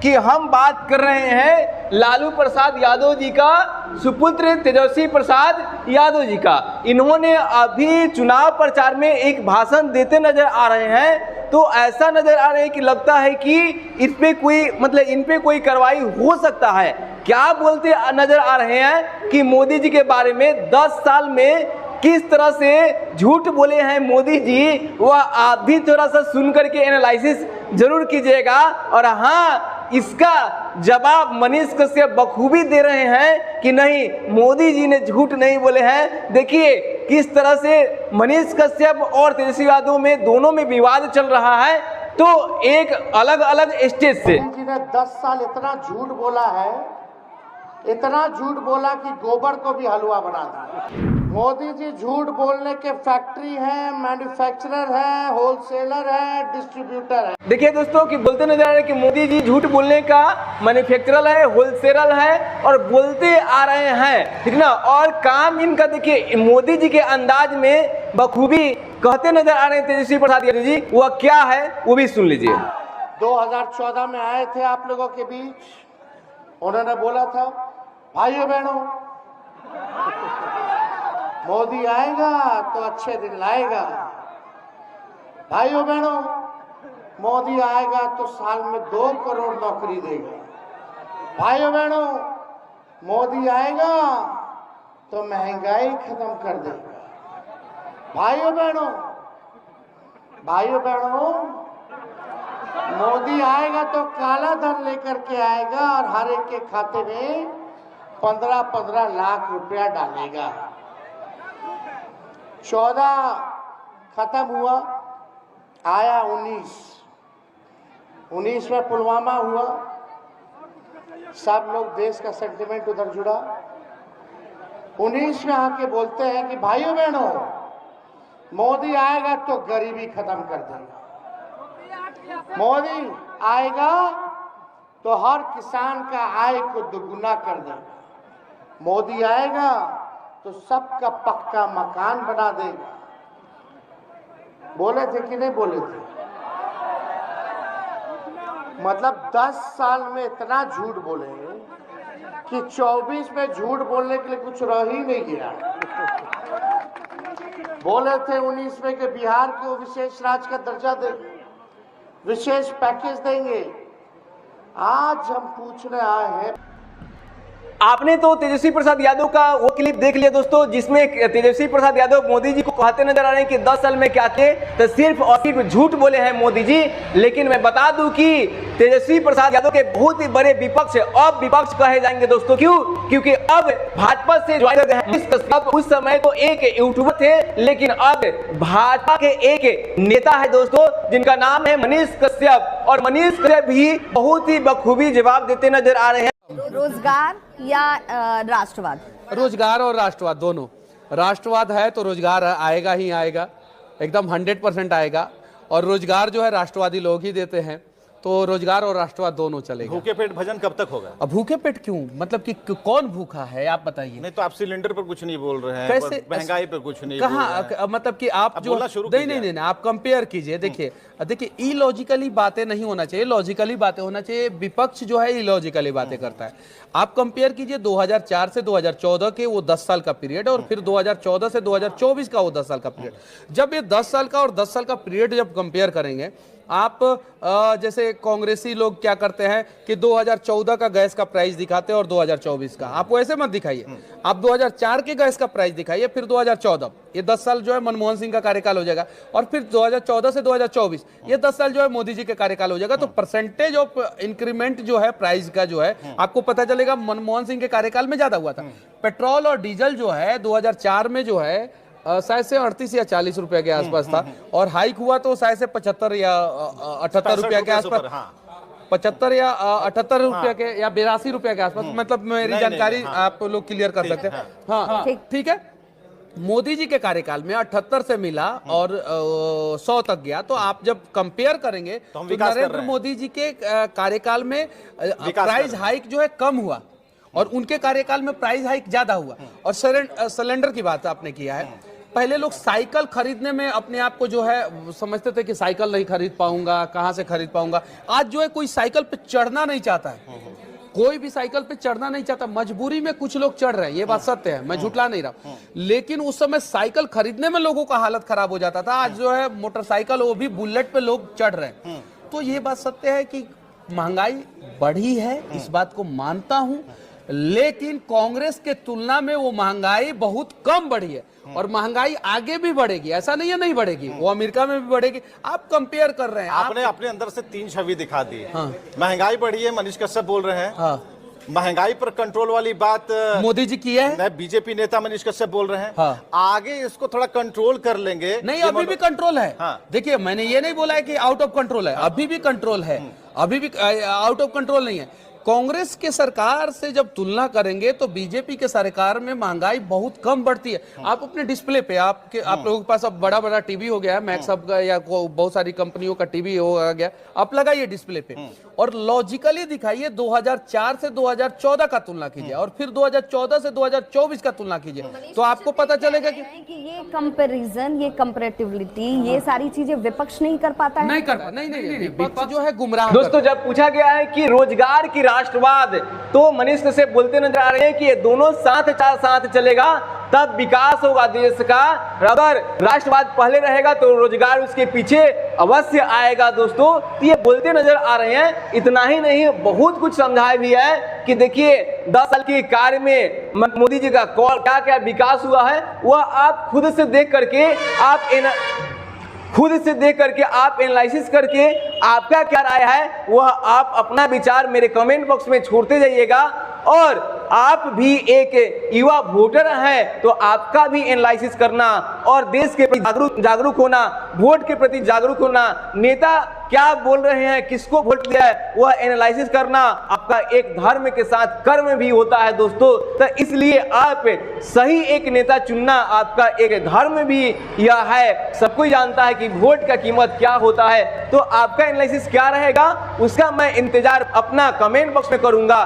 कि हम बात कर रहे हैं लालू प्रसाद यादव जी का सुपुत्र तेजस्वी प्रसाद यादव जी का। इन्होंने अभी चुनाव प्रचार में एक भाषण देते नजर आ रहे हैं, तो ऐसा नजर आ रहा है कि लगता है कि इस पे कोई इन पे कोई कार्रवाई हो सकता है। क्या बोलते नजर आ रहे हैं कि मोदी जी के बारे में 10 साल में किस तरह से झूठ बोले हैं मोदी जी, वह आप भी थोड़ा सा सुन करके एनालिसिस जरूर कीजिएगा। और हाँ, इसका जवाब मनीष कश्यप बखूबी दे रहे हैं कि नहीं, मोदी जी ने झूठ नहीं बोले हैं। देखिए किस तरह से मनीष कश्यप और तेजस्वी यादव में दोनों में विवाद चल रहा है। तो एक अलग अलग स्टेज से मोदी जी ने 10 साल इतना झूठ बोला है, इतना झूठ बोला कि गोबर को भी हलवा बना दिया। मोदी जी झूठ बोलने के फैक्ट्री हैं, मैन्युफैक्चरर हैं, होलसेलर हैं, डिस्ट्रीब्यूटर हैं। देखिए दोस्तों कि बोलते नजर आ रहे हैं कि मोदी जी झूठ बोलने का मैन्युफैक्चरर है, होलसेलर है और बोलते आ रहे हैं, ठीक ना। और काम इनका देखिए मोदी जी के अंदाज में बखूबी कहते नजर आ रहे हैं तेजस्वी प्रसाद यादव जी। वह क्या है वो भी सुन लीजिए। 2014 में आए थे आप लोगों के बीच, उन्होंने बोला था भाइयों बहनों मोदी आएगा तो अच्छे दिन लाएगा, भाइयों बहनों मोदी आएगा तो साल में 2 करोड़ नौकरी देगा, भाइयों बहनों मोदी आएगा तो महंगाई खत्म कर देगा, भाइयों बहनों मोदी आएगा तो काला धन लेकर के आएगा और हर एक के खाते में 15-15 लाख रुपया डालेगा। 14 खत्म हुआ, आया 19 में पुलवामा हुआ, सब लोग देश का सेंटिमेंट उधर जुड़ा। 19 में आके बोलते हैं कि भाइयों बहनों मोदी आएगा तो गरीबी खत्म कर देगा, मोदी आएगा तो हर किसान का आय को दुगुना कर देगा, मोदी आएगा तो सबका पक्का मकान बना देगा। बोले थे कि नहीं बोले थे? मतलब 10 साल में इतना झूठ बोले कि 24 में झूठ बोलने के लिए कुछ रह ही नहीं गया। बोले थे 19 में कि बिहार को विशेष राज्य का दर्जा देंगे, विशेष पैकेज देंगे। आज हम पूछने आए हैं। आपने तो तेजस्वी प्रसाद यादव का वो क्लिप देख लिया दोस्तों, जिसमें तेजस्वी प्रसाद यादव मोदी जी को कहते नजर आ रहे हैं कि 10 साल में क्या थे, तो सिर्फ और सिर्फ झूठ बोले हैं मोदी जी। लेकिन मैं बता दूं कि तेजस्वी प्रसाद यादव के बहुत ही बड़े विपक्ष अब विपक्ष कहे जाएंगे दोस्तों। क्यों? क्योंकि अब भाजपा से ज्वाइन कर गए हैं। उस समय तो एक यूट्यूबर थे, लेकिन अब भाजपा के एक नेता है दोस्तों जिनका नाम है मनीष कश्यप। और मनीष कश्यप भी बहुत ही बखूबी जवाब देते नजर आ रहे हैं। रोजगार या राष्ट्रवाद? रोजगार और राष्ट्रवाद दोनों। राष्ट्रवाद है तो रोजगार आएगा ही आएगा, एकदम 100% आएगा। और रोजगार जो है राष्ट्रवादी लोग ही देते हैं, तो रोजगार और राष्ट्रवाद दोनों चलेगा। भूखे पेट भजन कब तक होगा? अब भूखे पेट क्यों? मतलब कि कौन भूखा है आप बताइए। नहीं तो आप सिलेंडर पर कुछ नहीं बोल रहे हैं, कैसे महंगाई पर कुछ नहीं बोल रहे हैं। मतलब कि आप जो नहीं आप कंपेयर कीजिए। देखिए इलॉजिकली बातें नहीं होना चाहिए, लॉजिकली बातें होना चाहिए। विपक्ष जो है इलॉजिकली बातें करता है। आप कंपेयर कीजिए 2004 से 2014 के वो 10 साल का पीरियड और फिर 2014 से 2024 का वो 10 साल का पीरियड। जब ये 10 साल का और 10 साल का पीरियड जब कंपेयर करेंगे, आप जैसे कांग्रेसी लोग क्या करते हैं कि 2014 का गैस का प्राइस दिखाते हैं और 2024 का। आप वो ऐसे मत दिखाइए, आप 2004 के गैस का प्राइस दिखाइए, फिर 2014। ये 10 साल जो है मनमोहन सिंह का कार्यकाल हो जाएगा, और फिर 2014 से 2024 ये 10 साल जो है मोदी जी के कार्यकाल हो जाएगा। तो परसेंटेज ऑफ इंक्रीमेंट जो है प्राइस का जो है आपको पता चलेगा मनमोहन सिंह के कार्यकाल में ज्यादा हुआ था। पेट्रोल और डीजल जो है 2004 में जो है शायद से 38 या 40 रुपए के आसपास था, और हाइक हुआ तो शायद से 75 या 78 रुपया के आसपास, 75 या 78 रुपया के या 82 रुपया के आसपास। मतलब मेरी जानकारी आप लोग क्लियर कर सकते हैं। हाँ ठीक है। मोदी जी के कार्यकाल में 78 से मिला और 100 तक गया। तो आप जब कंपेयर करेंगे तो नरेंद्र मोदी जी के कार्यकाल में प्राइस हाइक जो है कम हुआ और उनके कार्यकाल में प्राइस हाइक ज्यादा हुआ। और सिलेंडर की बात आपने किया है, पहले लोग साइकिल खरीदने में अपने आप को जो है समझते थे कि साइकिल नहीं खरीद पाऊंगा, कहां से खरीद पाऊंगा। आज जो है कोई साइकिल पे चढ़ना नहीं चाहता है, कोई भी साइकिल पे चढ़ना नहीं चाहता। मजबूरी में कुछ लोग चढ़ रहे हैं, ये बात सत्य है, मैं झुठला नहीं रहा। लेकिन उस समय साइकिल खरीदने में लोगों का हालत खराब हो जाता था। आज जो है मोटरसाइकिल, वो भी बुलेट पे लोग चढ़ रहे हैं। तो ये बात सत्य है कि महंगाई बढ़ी है, इस बात को मानता हूं, लेकिन कांग्रेस के तुलना में वो महंगाई बहुत कम बढ़ी है और महंगाई आगे भी बढ़ेगी। ऐसा नहीं है नहीं बढ़ेगी, वो अमेरिका में भी बढ़ेगी। आप कंपेयर कर रहे हैं, आपने अपने अंदर से 3 छवि दिखा दी है। हाँ। महंगाई बढ़ी है, मनीष कश्यप बोल रहे हैं। हाँ। महंगाई पर कंट्रोल वाली बात मोदी जी की है, बीजेपी नेता मनीष कश्यप बोल रहे हैं। हाँ। आगे इसको थोड़ा कंट्रोल कर लेंगे। नहीं, अभी भी कंट्रोल है। हाँ। देखिए, मैंने ये नहीं बोला है कि आउट ऑफ कंट्रोल है, अभी भी कंट्रोल है, अभी भी आउट ऑफ कंट्रोल नहीं है। कांग्रेस के सरकार से जब तुलना करेंगे तो बीजेपी के सरकार में महंगाई बहुत कम बढ़ती है। आप अपने डिस्प्ले पे आप लोगों के पास अब बड़ा बड़ा टीवी हो गया है, मैक्स अप का या बहुत सारी कंपनियों का टीवी हो गया, आप लगाइए डिस्प्ले पे और लॉजिकली दिखाइए 2004 से 2014 का तुलना कीजिए और फिर 2014 से 2024 का तुलना कीजिए, तो आपको पता चलेगा कि ये कंपैरिजन, ये कंपैरेटिविटी, ये सारी चीजें विपक्ष नहीं कर पाता है। नहीं कर पाता, नहीं, विपक्ष जो है गुमराह। दोस्तों, जब पूछा गया है कि रोजगार की राष्ट्रवाद, तो मनीष कश्यप बोलते नजर आ रहे हैं कि ये दोनों साथ चलेगा तब विकास होगा देश का। अगर राष्ट्रवाद पहले रहेगा तो रोजगार उसके पीछे अवश्य आएगा। दोस्तों, तो ये बोलते नजर आ रहे हैं। इतना ही नहीं, बहुत कुछ समझाया भी है कि देखिए 10 साल के कार्य में मोदी जी का क्या क्या विकास हुआ है, वह आप खुद से देख करके आप एनालिसिस करके आपका क्या राय है वह आप अपना विचार मेरे कमेंट बॉक्स में छोड़ते जाइएगा। और आप भी एक युवा वोटर हैं तो आपका भी एनालिसिस करना और देश के प्रति जागरूक होना, वोट के प्रति जागरूक होना, नेता क्या बोल रहे हैं, किसको वोट दिया है, वह एनालिसिस करना आपका एक धर्म के साथ कर्म भी होता है। दोस्तों, तो इसलिए आप सही एक नेता चुनना आपका एक धर्म भी यह है। सब कोई जानता है कि वोट का कीमत क्या होता है। तो आपका एनालिसिस क्या रहेगा उसका मैं इंतजार अपना कमेंट बॉक्स में करूंगा।